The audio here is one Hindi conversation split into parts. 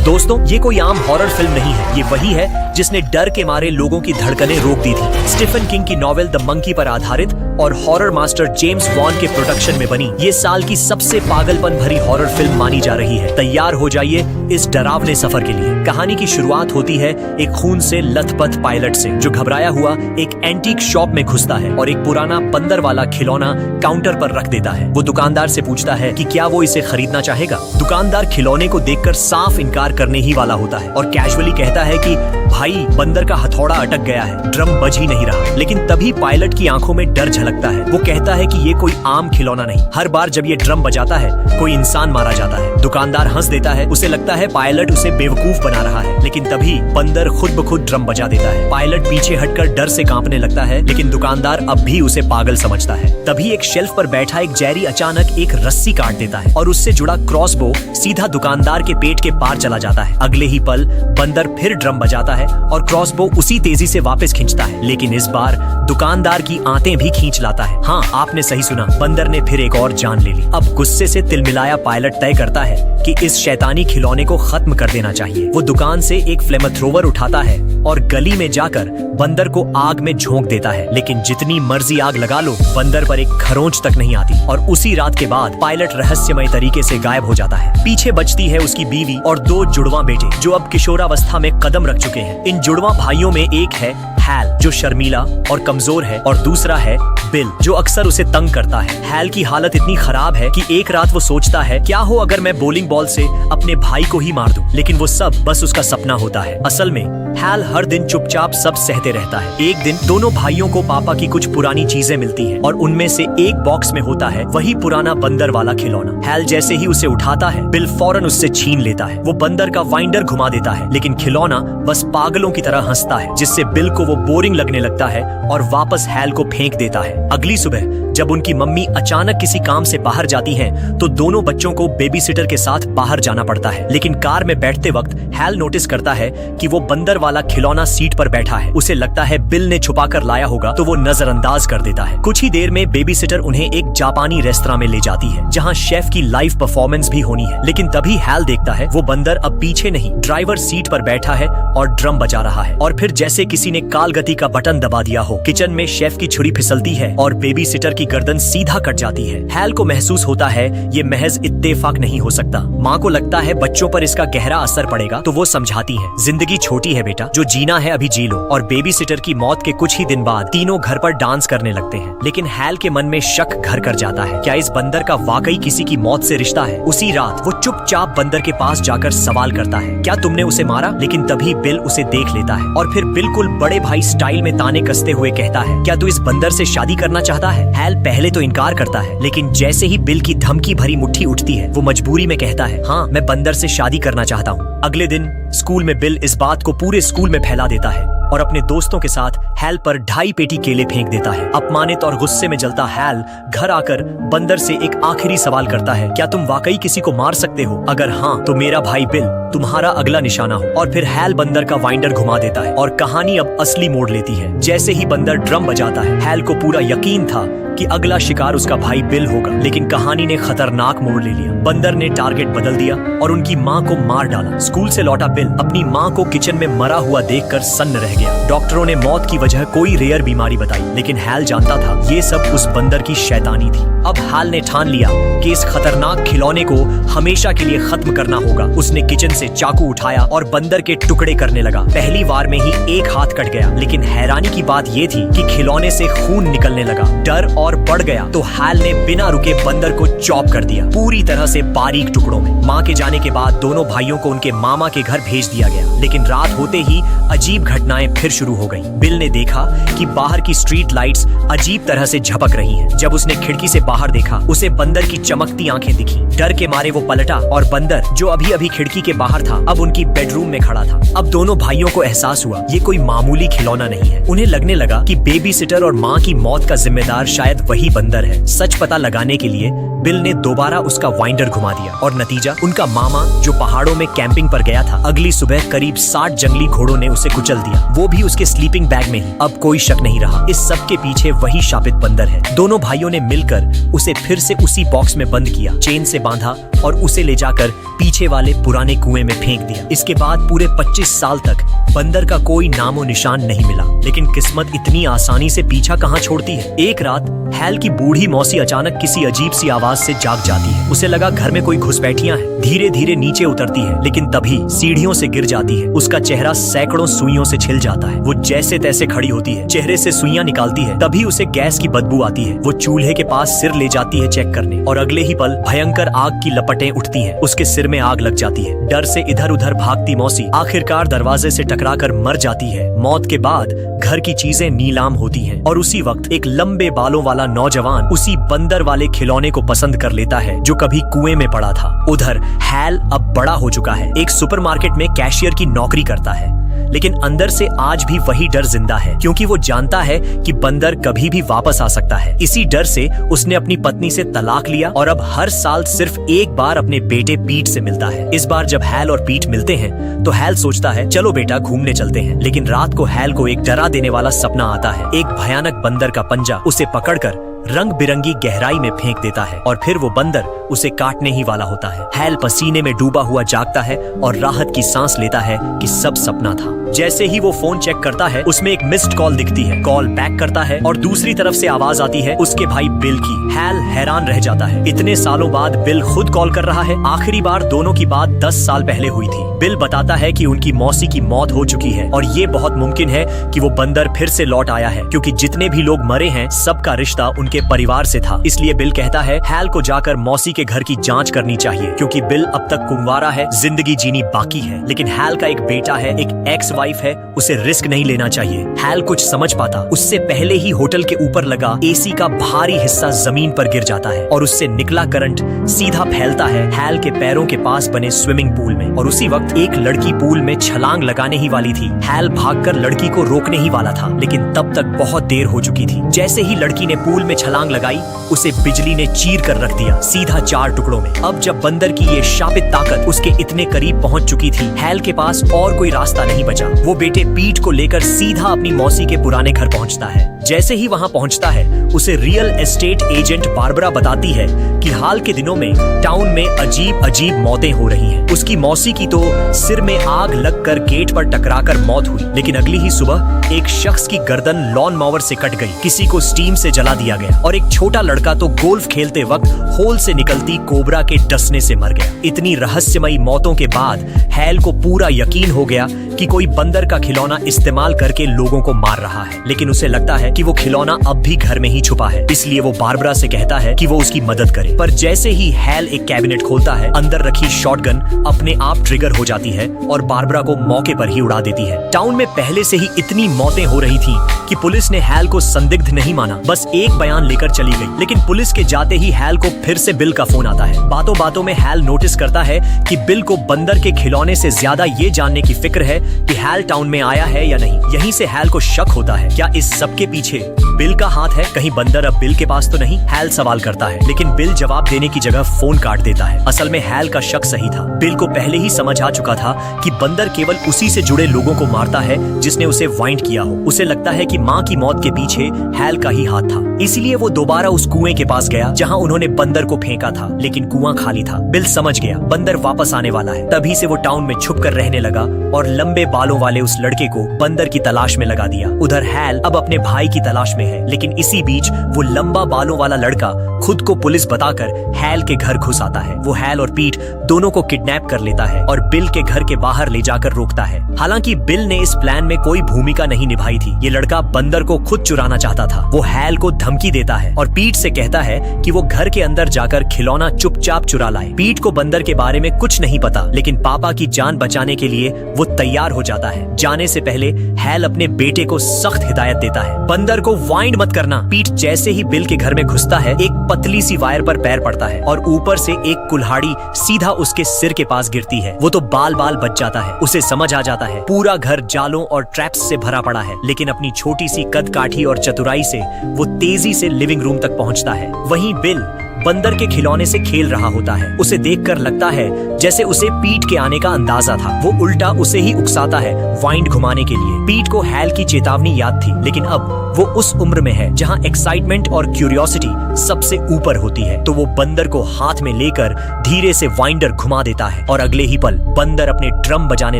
दोस्तों, ये कोई आम हॉरर फिल्म नहीं है। ये वही है जिसने डर के मारे लोगों की धड़कनें रोक दी थी। स्टीफन किंग की नॉवेल द मंकी पर आधारित और हॉरर मास्टर जेम्स वॉन के प्रोडक्शन में बनी ये साल की सबसे पागलपन भरी हॉरर फिल्म मानी जा रही है। तैयार हो जाइए इस डरावने सफर के लिए। कहानी की शुरुआत होती है एक खून से लथपथ पायलट से, जो घबराया हुआ एक एंटीक शॉप में घुसता है और एक पुराना बंदर वाला खिलौना काउंटर पर रख देता है। वो दुकानदार से पूछता है कि क्या वो इसे खरीदना चाहेगा। दुकानदार खिलौने को देखकर साफ इनकार करने ही वाला होता है और कैजुअली कहता है कि भाई, बंदर का हथौड़ा अटक गया है, ड्रम बज ही नहीं रहा। लेकिन तभी पायलट की आंखों में डर झलकता है। वो कहता है कि ये कोई आम खिलौना नहीं, हर बार जब ये ड्रम बजाता है कोई इंसान मारा जाता है। दुकानदार हंस देता है, उसे लगता है पायलट उसे बेवकूफ बना रहा है। लेकिन तभी बंदर खुद ब खुद ड्रम बजा देता है। पायलट पीछे हटकर डर से कांपने लगता है, लेकिन दुकानदार अब भी उसे पागल समझता है। तभी एक शेल्फ पर बैठा एक जैरी अचानक एक रस्सी काट देता है और उससे जुड़ा क्रॉसबो सीधा दुकानदार के पेट के पार चला जाता है। अगले ही पल बंदर फिर ड्रम बजाता है और क्रॉसबो उसी तेजी से वापस खींचता है, लेकिन इस बार दुकानदार की आंतें भी खींच लाता है। हाँ, आपने सही सुना, बंदर ने फिर एक और जान ले ली। अब गुस्से से तिलमिलाया पायलट तय करता है कि इस शैतानी खिलौने को खत्म कर देना चाहिए। वो दुकान से एक फ्लेमथ्रोवर उठाता है और गली में जाकर बंदर को आग में झोंक देता है। लेकिन जितनी मर्जी आग लगा लो, बंदर पर एक खरोंच तक नहीं आती। और उसी रात के बाद पायलट रहस्यमय तरीके से गायब हो जाता है। पीछे बचती है उसकी बीवी और 2 जुड़वा बेटे, जो अब किशोरावस्था में कदम रख चुके हैं। इन जुड़वा भाइयों में एक है हैल, जो शर्मीला और कमजोर है, और दूसरा है बिल, जो अक्सर उसे तंग करता है। हैल की हालत इतनी खराब है कि एक रात वो सोचता है, क्या हो अगर मैं बॉलिंग बॉल से अपने भाई को ही मार दूं। लेकिन वो सब बस उसका सपना होता है। असल में हैल हर दिन चुपचाप सब सहते रहता है। एक दिन दोनों भाइयों को पापा की कुछ पुरानी चीजें मिलती हैं और उनमें से एक बॉक्स में होता है वही पुराना बंदर वाला खिलौना। हैल जैसे ही उसे उठाता है, बिल फौरन उससे छीन लेता है। वो बंदर का वाइंडर घुमा देता है, लेकिन खिलौना बस पागलों की तरह हंसता है, जिससे बिल को वो बोरिंग लगने लगता है और वापस हैल को फेंक देता है। अगली सुबह जब उनकी मम्मी अचानक किसी काम से बाहर जाती हैं, तो दोनों बच्चों को बेबी सिटर के साथ बाहर जाना पड़ता है। लेकिन कार में बैठते वक्त हैल नोटिस करता है कि वो बंदर वाला खिलौना सीट पर बैठा है। उसे लगता है बिल ने छुपा कर लाया होगा, तो वो नजरअंदाज कर देता है। कुछ ही देर में बेबी सिटर उन्हें एक जापानी रेस्तरां में ले जाती है, जहां शेफ की लाइव परफॉर्मेंस भी होनी है। लेकिन तभी हैल देखता है वो बंदर अब पीछे नहीं, ड्राइवर सीट पर बैठा है और ड्रम बजा रहा है। और फिर जैसे किसी ने काल गति का बटन दबा दिया हो, किचन में शेफ की छुरी फिसलती है और बेबी सिटर की गर्दन सीधा कट जाती है। हैल को महसूस होता है ये महज इत्तेफाक नहीं हो सकता। माँ को लगता है बच्चों पर इसका गहरा असर पड़ेगा, तो वो समझाती है, जिंदगी छोटी है बेटा, जो जीना है अभी जी लो। और बेबी सिटर की मौत के कुछ ही दिन बाद तीनों घर पर डांस करने लगते हैं। लेकिन हैल के मन में शक घर कर जाता है, क्या इस बंदर का वाकई किसी की मौत से रिश्ता है। उसी रात वो चुपचाप बंदर के पास जाकर सवाल करता है, क्या तुमने उसे मारा। लेकिन तभी बिल उसे देख लेता है और फिर बिल्कुल बड़े भाई स्टाइल में ताने कसते हुए कहता है, क्या तू इस बंदर से शादी करना चाहता है। हैल पहले तो इनकार करता है, लेकिन जैसे ही बिल की धमकी भरी मुट्ठी उठती है, वो मजबूरी में कहता है, हाँ, मैं बंदर से शादी करना चाहता हूँ। अगले दिन स्कूल में बिल इस बात को पूरे स्कूल में फैला देता है और अपने दोस्तों के साथ हैल पर 2.5 पेटी केले फेंक देता है। अपमानित और गुस्से में जलता हैल घर आकर बंदर से एक आखिरी सवाल करता है, क्या तुम वाकई किसी को मार सकते हो। अगर हाँ, तो मेरा भाई बिल तुम्हारा अगला निशाना हो। और फिर हैल बंदर का वाइंडर घुमा देता है और कहानी अब असली मोड़ लेती है। जैसे ही बंदर ड्रम बजाता है, हैल को पूरा यकीन था कि अगला शिकार उसका भाई बिल होगा। लेकिन कहानी ने खतरनाक मोड़ ले लिया। बंदर ने टारगेट बदल दिया और उनकी माँ को मार डाला। स्कूल से लौटा बिल अपनी माँ को किचन में मरा हुआ देखकर सन्न रह गया। डॉक्टरों ने मौत की वजह कोई रेयर बीमारी बताई, लेकिन हैल जानता था ये सब उस बंदर की शैतानी थी। अब हैल ने ठान लिया कि इस खतरनाक खिलौने को हमेशा के लिए खत्म करना होगा। उसने किचन से चाकू उठाया और बंदर के टुकड़े करने लगा। पहली बार में ही एक हाथ कट गया, लेकिन हैरानी की बात ये थी कि खिलौने से खून निकलने लगा। डर और बढ़ गया तो हैल ने बिना रुके बंदर को चॉप कर दिया, पूरी तरह से बारीक टुकड़ों में। माँ के जाने के बाद दोनों भाइयों को उनके मामा के घर भेज दिया गया। लेकिन रात होते ही अजीब घटनाएं फिर शुरू हो गईं। बिल ने देखा कि बाहर की स्ट्रीट लाइट्स अजीब तरह से झपक रही हैं। जब उसने खिड़की से बाहर देखा, उसे बंदर की चमकती आंखें दिखी। डर के मारे वो पलटा और बंदर, जो अभी अभी खिड़की के बाहर था, अब उनकी बेडरूम में खड़ा था। अब दोनों भाइयों को एहसास हुआ ये कोई मामूली खिलौना नहीं है। उन्हें लगने लगा कि बेबी सिटर और माँ की मौत का जिम्मेदार शायद वही बंदर है। सच पता लगाने के लिए बिल ने दोबारा उसका वाइंडर घुमा दिया और नतीजा, उनका मामा जो पहाड़ों में कैंपिंग पर गया था, अगली सुबह करीब 60 जंगली घोड़ों ने उसे कुचल दिया। वो भी उसके स्लीपिंग बैग में ही। अब कोई शक नहीं रहा, इस सब के पीछे वही शापित बंदर है। दोनों भाइयों ने मिलकर उसे फिर से उसी बॉक्स में बंद किया, चेन से बांधा और उसे ले जाकर पीछे वाले पुराने कुएं में फेंक दिया। इसके बाद पूरे 25 साल तक बंदर का कोई नामो निशान नहीं मिला। लेकिन किस्मत इतनी आसानी से पीछा कहाँ छोड़ती है। एक रात हैल की बूढ़ी मौसी अचानक किसी अजीब सी आवाज से जाग जाती है। उसे लगा घर में कोई घुसपैठियां हैं। धीरे धीरे नीचे उतरती है, लेकिन तभी सीढ़ियों से गिर जाती है। उसका चेहरा सैकड़ों सुइयों से छिल जाता है। वो जैसे तैसे खड़ी होती है, चेहरे से सुइयां निकालती है। तभी उसे गैस की बदबू आती है। वो चूल्हे के पास सिर ले जाती है चेक करने, और अगले ही पल भयंकर आग की लपटें उठती हैं। उसके सिर में आग लग जाती है। डर से इधर उधर भागती मौसी आखिरकार दरवाजे से टकराकर मर जाती है। मौत के बाद घर की चीजें नीलाम होती हैं, और उसी वक्त एक लंबे बालों वाला नौजवान उसी बंदर वाले खिलौने को पसंद कर लेता है जो कभी कुएं में पड़ा था। उधर हैल अब बड़ा हो चुका है, एक सुपरमार्केट में कैशियर की नौकरी करता है, लेकिन अंदर से आज भी वही डर जिंदा है, क्योंकि वो जानता है कि बंदर कभी भी वापस आ सकता है। इसी डर से उसने अपनी पत्नी से तलाक लिया और अब हर साल सिर्फ एक बार अपने बेटे पीट से मिलता है। इस बार जब हैल और पीट मिलते हैं तो हैल सोचता है चलो बेटा घूमने चलते हैं, लेकिन रात को हैल को एक डरा देने वाला सपना आता है। एक भयानक बंदर का पंजा उसे पकड़कर रंग बिरंगी गहराई में फेंक देता है और फिर वो बंदर उसे काटने ही वाला होता है। हैल पसीने में डूबा हुआ जागता है और राहत की सांस लेता है कि सब सपना था। जैसे ही वो फोन चेक करता है उसमें एक मिस्ड कॉल दिखती है। कॉल बैक करता है और दूसरी तरफ से आवाज आती है उसके भाई बिल की। हैल हैरान रह जाता है, इतने सालों बाद बिल खुद कॉल कर रहा है। आखिरी बार दोनों की बात 10 साल पहले हुई थी। बिल बताता है कि उनकी मौसी की मौत हो चुकी है और ये बहुत मुमकिन है कि वो बंदर फिर से लौट आया है, क्योंकि जितने भी लोग मरे हैं सबका रिश्ता उनके परिवार से था। इसलिए बिल कहता है हैल को जाकर मौसी के घर की जांच करनी चाहिए, क्योंकि बिल अब तक कुंवारा है, जिंदगी जीनी बाकी है। लेकिन हैल का एक बेटा है, एक एक्स वाइफ है, उसे रिस्क नहीं लेना चाहिए। हैल कुछ समझ पाता उससे पहले ही होटल के ऊपर लगा एसी का भारी हिस्सा जमीन पर गिर जाता है और उससे निकला करंट सीधा फैलता है हैल के पैरों के पास बने स्विमिंग पूल में। और उसी वक्त एक लड़की पूल में छलांग लगाने ही वाली थी। हैल भागकर लड़की को रोकने ही वाला था, लेकिन तब तक बहुत देर हो चुकी थी। जैसे ही लड़की ने पूल में छलांग लगाई उसे बिजली ने चीर कर रख दिया, सीधा 4 टुकड़ों में। अब जब बंदर की ये शापित ताकत उसके इतने करीब पहुंच चुकी थी, हैल के पास और कोई रास्ता नहीं बचा। वो बेटे पीट को लेकर सीधा अपनी मौसी के पुराने घर पहुंचता है। जैसे ही वहां पहुंचता है उसे रियल एस्टेट एजेंट बारबरा बताती है कि हाल के दिनों में टाउन में अजीब अजीब मौतें हो रही हैं। उसकी मौसी की तो सिर में आग लगकर गेट पर टकराकर मौत हुई, लेकिन अगली ही सुबह एक शख्स की गर्दन लॉन मॉवर से कट गई, किसी को स्टीम से जला दिया गया और एक छोटा लड़का तो गोल्फ खेलते वक्त होल से निकलती कोबरा के डसने से मर गया। इतनी रहस्यमयी मौतों के बाद हैल को पूरा यकीन हो गया कि कोई बंदर का खिलौना इस्तेमाल करके लोगों को मार रहा है, लेकिन उसे लगता है कि वो खिलौना अब भी घर में ही छुपा है। इसलिए वो बारबरा से कहता है कि वो उसकी मदद करे। पर जैसे ही हैल एक कैबिनेट खोलता है, अंदर रखी शॉटगन अपने आप ट्रिगर हो जाती है और बारबरा को मौके पर ही उड़ा देती है। टाउन में पहले से ही इतनी मौतें हो रही थी कि पुलिस ने हैल को संदिग्ध नहीं माना, बस एक बयान लेकर चली गई। लेकिन पुलिस के जाते ही हैल को फिर से बिल का फोन आता है। बातों बातों में हैल नोटिस करता है कि बिल को बंदर के खिलौने से ज्यादा ये जानने की फिक्र है कि हैल टाउन में आया है या नहीं। यहीं से हैल को शक होता है, क्या इस सब के पीछे बिल का हाथ है? कहीं बंदर अब बिल के पास तो नहीं? हैल सवाल करता है, लेकिन बिल जवाब देने की जगह फोन काट देता है। असल में हैल का शक सही था। बिल को पहले ही समझ आ चुका था कि बंदर केवल उसी से जुड़े लोगों को मारता है जिसने उसे वाइंड किया हो। उसे लगता है कि माँ की मौत के पीछे हैल का ही हाथ था। इसीलिए वो दोबारा उस कुएं के पास गया जहाँ उन्होंने बंदर को फेंका था, लेकिन कुआं खाली था। बिल समझ गया बंदर वापस आने वाला है। तभी से वो टाउन में छुप कर रहने लगा और लंबे बालों वाले उस लड़के को बंदर की तलाश में लगा दिया। उधर हैल अब अपने भाई की तलाश में है, लेकिन इसी बीच वो लंबा बालों वाला लड़का खुद को पुलिस बताकर हैल के घर घुस आता है। वो हैल और पीट दोनों को किडनैप कर लेता है और बिल के घर के बाहर ले जाकर रोकता है। हालांकि बिल ने इस प्लान में कोई भूमिका नहीं निभाई थी। ये लड़का बंदर को खुद चुराना चाहता था। वो हैल को धमकी देता है और पीट से कहता है कि वो घर के अंदर जाकर खिलौना चुपचाप चुरा लाए। पीट को बंदर के बारे में कुछ नहीं पता, लेकिन पापा की जान बचाने के लिए वो तैयार हो जाता है। जाने से पहले हैल अपने बेटे को सख्त हिदायत देता है, बंदर को वाइंड मत करना। पीट जैसे ही बिल के घर में घुसता है, एक पतली सी वायर पर पैर पड़ता है और ऊपर से एक कुल्हाड़ी सीधा उसके सिर के पास गिरती है। वो तो बाल बाल बच जाता है। उसे समझ आ जाता है पूरा घर जालों और ट्रैप्स से भरा पड़ा है, लेकिन अपनी छोटी सी कद काठी और चतुराई से वो तेजी से लिविंग रूम तक पहुंचता है। वहीं बिल बंदर के खिलौने से खेल रहा होता है। उसे देखकर लगता है जैसे उसे पीट के आने का अंदाजा था। वो उल्टा उसे ही उकसाता है वाइंड घुमाने के लिए। पीट को हैल की चेतावनी याद थी, लेकिन अब वो उस उम्र में है जहाँ एक्साइटमेंट और क्यूरियोसिटी सबसे ऊपर होती है। तो वो बंदर को हाथ में लेकर धीरे से वाइंडर घुमा देता है और अगले ही पल बंदर अपने ड्रम बजाने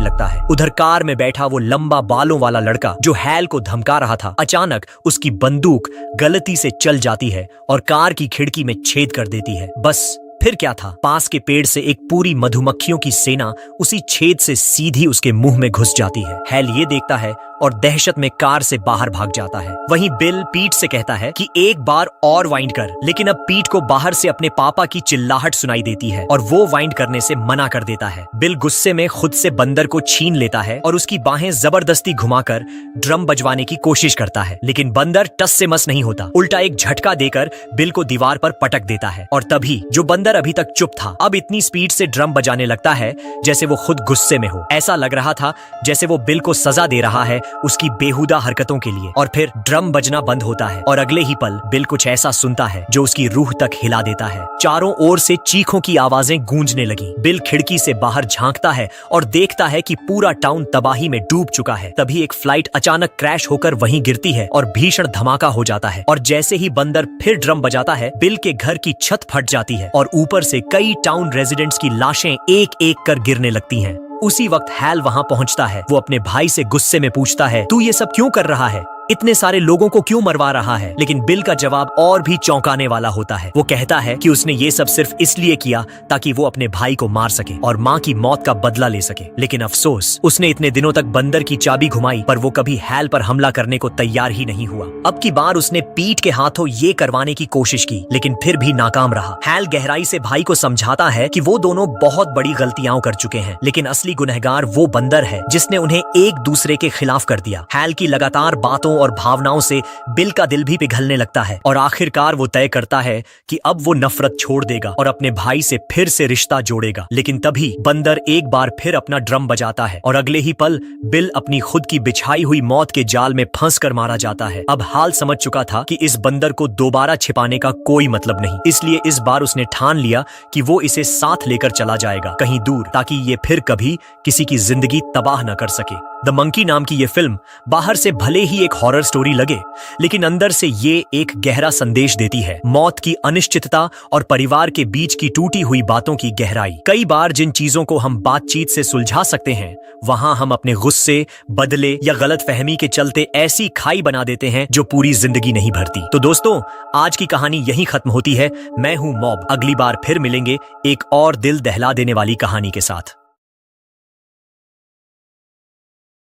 लगता है। उधर कार में बैठा वो लंबा बालों वाला लड़का जो हैल को धमका रहा था, अचानक उसकी बंदूक गलती से चल जाती है और कार की खिड़की में छेद कर देती है। बस फिर क्या था, पास के पेड़ से एक पूरी मधुमक्खियों की सेना उसी छेद से सीधी उसके मुंह में घुस जाती है। हैल ये देखता है और दहशत में कार से बाहर भाग जाता है। वहीं बिल पीट से कहता है कि एक बार और वाइंड कर, लेकिन अब पीट को बाहर से अपने पापा की चिल्लाहट सुनाई देती है और वो वाइंड करने से मना कर देता है। बिल गुस्से में खुद से बंदर को छीन लेता है और उसकी बाहें जबरदस्ती घुमाकर ड्रम बजवाने की कोशिश करता है, लेकिन बंदर टस से मस नहीं होता। उल्टा एक झटका देकर बिल को दीवार पर पटक देता है और तभी जो बंदर अभी तक चुप था, अब इतनी स्पीड से ड्रम बजाने लगता है जैसे वो खुद गुस्से में हो। ऐसा लग रहा था जैसे वो बिल को सजा दे रहा है उसकी बेहुदा हरकतों के लिए। और फिर ड्रम बजना बंद होता है और अगले ही पल बिल कुछ ऐसा सुनता है जो उसकी रूह तक हिला देता है। चारों ओर से चीखों की आवाजें गूंजने लगी। बिल खिड़की से बाहर झांकता है और देखता है कि पूरा टाउन तबाही में डूब चुका है। तभी एक फ्लाइट अचानक क्रैश होकर वहीं गिरती है और भीषण धमाका हो जाता है। और जैसे ही बंदर फिर ड्रम बजाता है, बिल के घर की छत फट जाती है और ऊपर से कई टाउन रेजिडेंट्स की लाशें एक एक कर गिरने लगती हैं। उसी वक्त हैल वहां पहुंचता है। वो अपने भाई से गुस्से में पूछता है, तू ये सब क्यों कर रहा है? इतने सारे लोगों को क्यों मरवा रहा है? लेकिन बिल का जवाब और भी चौंकाने वाला होता है। वो कहता है कि उसने ये सब सिर्फ इसलिए किया ताकि वो अपने भाई को मार सके और माँ की मौत का बदला ले सके। लेकिन अफसोस, उसने इतने दिनों तक बंदर की चाबी घुमाई पर वो कभी हैल पर हमला करने को तैयार ही नहीं हुआ। अब की बार उसने पीट के हाथों ये करवाने की कोशिश की, लेकिन फिर भी नाकाम रहा। हैल गहराई से भाई को समझाता है कि वो दोनों बहुत बड़ी गलतियां कर चुके हैं, लेकिन असली गुनहगार वो बंदर है जिसने उन्हें एक दूसरे के खिलाफ कर दिया। हैल की लगातार बातों और भावनाओं से बिल का दिल भी पिघलने लगता है और आखिरकार वो तय करता है कि अब वो नफरत छोड़ देगा और अपने भाई से फिर से रिश्ता जोड़ेगा। लेकिन तभी बंदर एक बार फिर अपना ड्रम बजाता है और अगले ही पल बिल अपनी खुद की बिछाई हुई मौत के जाल में फंस कर मारा जाता है। अब हाल समझ चुका था कि इस बंदर को दोबारा छिपाने का कोई मतलब नहीं, इसलिए इस बार उसने ठान लिया कि वो इसे साथ लेकर चला जाएगा कहीं दूर, ताकि ये फिर कभी किसी की जिंदगी तबाह न कर सके। द मंकी नाम की ये फिल्म बाहर से भले ही एक हॉरर स्टोरी लगे, लेकिन अंदर से ये एक गहरा संदेश देती है। मौत की अनिश्चितता और परिवार के बीच की टूटी हुई बातों की गहराई। कई बार जिन चीजों को हम बातचीत से सुलझा सकते हैं, वहां हम अपने गुस्से, बदले या गलतफहमी के चलते ऐसी खाई बना देते हैं जो पूरी जिंदगी नहीं भरती। तो दोस्तों, आज की कहानी यहीं खत्म होती है। मैं हूं मॉब। अगली बार फिर मिलेंगे एक और दिल दहला देने वाली कहानी के साथ।